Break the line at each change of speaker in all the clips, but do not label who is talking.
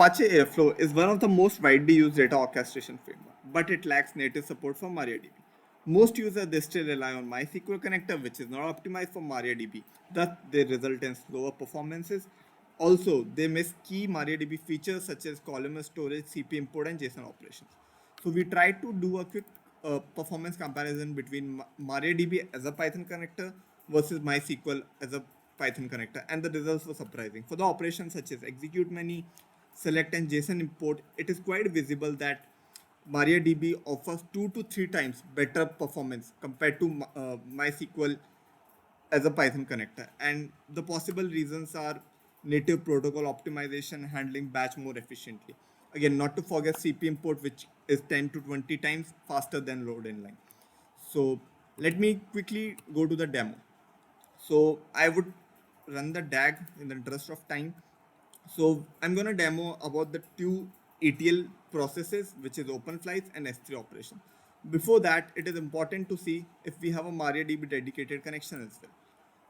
Apache Airflow is one of the most widely used data orchestration framework, but it lacks native support for MariaDB. Most users they still rely on MySQL connector, which is not optimized for MariaDB. Thus, they result in slower performances. Also, they miss key MariaDB features such as columnar storage, cpimport, and JSON operations. So we tried to do a quick performance comparison between MariaDB as a Python connector versus MySQL as a Python connector, and the results were surprising. For the operations such as executemany, select, and JSON import, it is quite visible that MariaDB offers 2 to 3 times better performance compared to MySQL as a Python connector. And the possible reasons are native protocol optimization, handling batch more efficiently. Again, not to forget cpimport, which is 10 to 20 times faster than load inline. So let me quickly go to the demo. So I would run the DAG in the interest of time. So I'm going to demo about the two ETL processes, which is open flights and S3 operation. Before that, it is important to see if we have a MariaDB dedicated connection as well.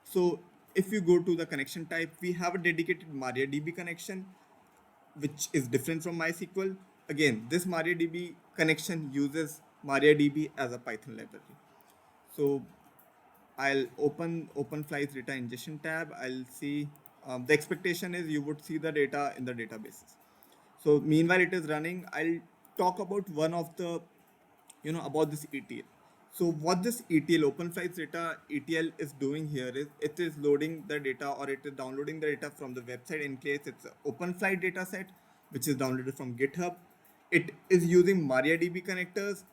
So if you go to the connection type, we have a dedicated MariaDB connection, which is different from MySQL. Again, this MariaDB connection uses MariaDB as a Python library. So I'll open flights data ingestion tab. I'll see the expectation is you would see the data in the databases. So meanwhile it is running, I'll talk about one of the about this ETL. So what this ETL open flights data ETL is doing here is it is loading the data, or it is downloading the data from the website. In case it's an open flight data set which is downloaded from GitHub, it is using MariaDB connectors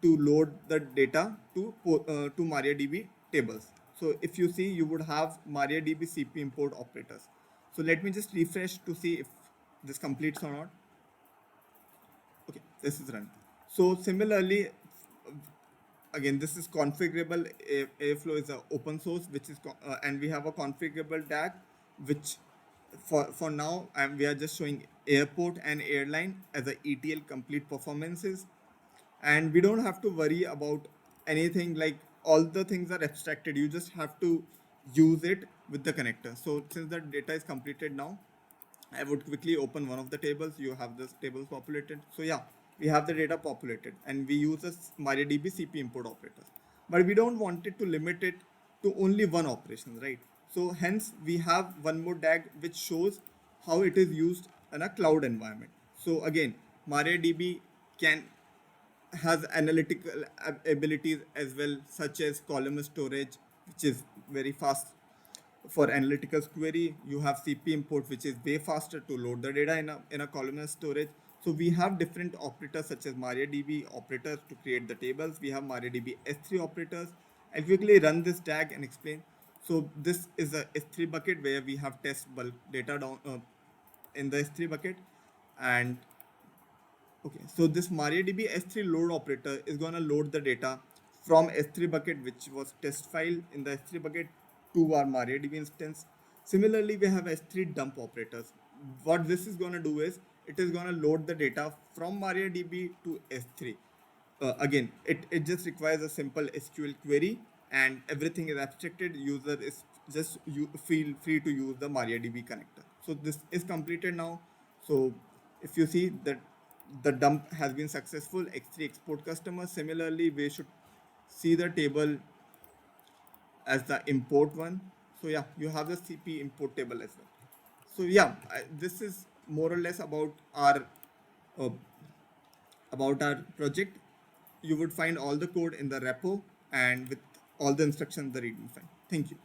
to load the data to MariaDB tables. So if you see, you would have MariaDB cpimport operators. So let me just refresh to see if this completes or not. Okay, this is running. So similarly, again, this is configurable. Airflow is an open source, which is and we have a configurable tag, which for now we are just showing airport and airline as a ETL complete performances, and we don't have to worry about anything, like all the things are abstracted. You just have to use it with the connector. So since the data is completed now, I would quickly open one of the tables. You have this tables populated. So yeah, we have the data populated, and we use this MariaDB cpimport operators. But we don't want it to limit it to only one operation, right? So hence we have one more tag which shows how it is used in a cloud environment. So again, MariaDB has analytical abilities as well, such as columnar storage, which is very fast for analytical query. You have cpimport, which is way faster to load the data in a columnar storage. So we have different operators such as MariaDB operators to create the tables. We have MariaDB S3 operators. I'll quickly run this tag and explain. So this is a S3 bucket where we have test bulk data down in the S3 bucket. And okay, so this MariaDB S3 load operator is going to load the data from S3 bucket, which was test file in the S3 bucket, to our MariaDB instance. Similarly, we have S3 dump operators. What this is going to do is it is going to load the data from MariaDB to S3. Again, it just requires a simple SQL query, and everything is abstracted. User is just feel free to use the MariaDB connector. So this is completed now. So if you see that the dump has been successful, X3 export customer. Similarly, we should see the table as the import one. So yeah, you have the cpimport table as well. So yeah, this is more or less about our project. You would find all the code in the repo and with all the instructions in the readme file. Thank you.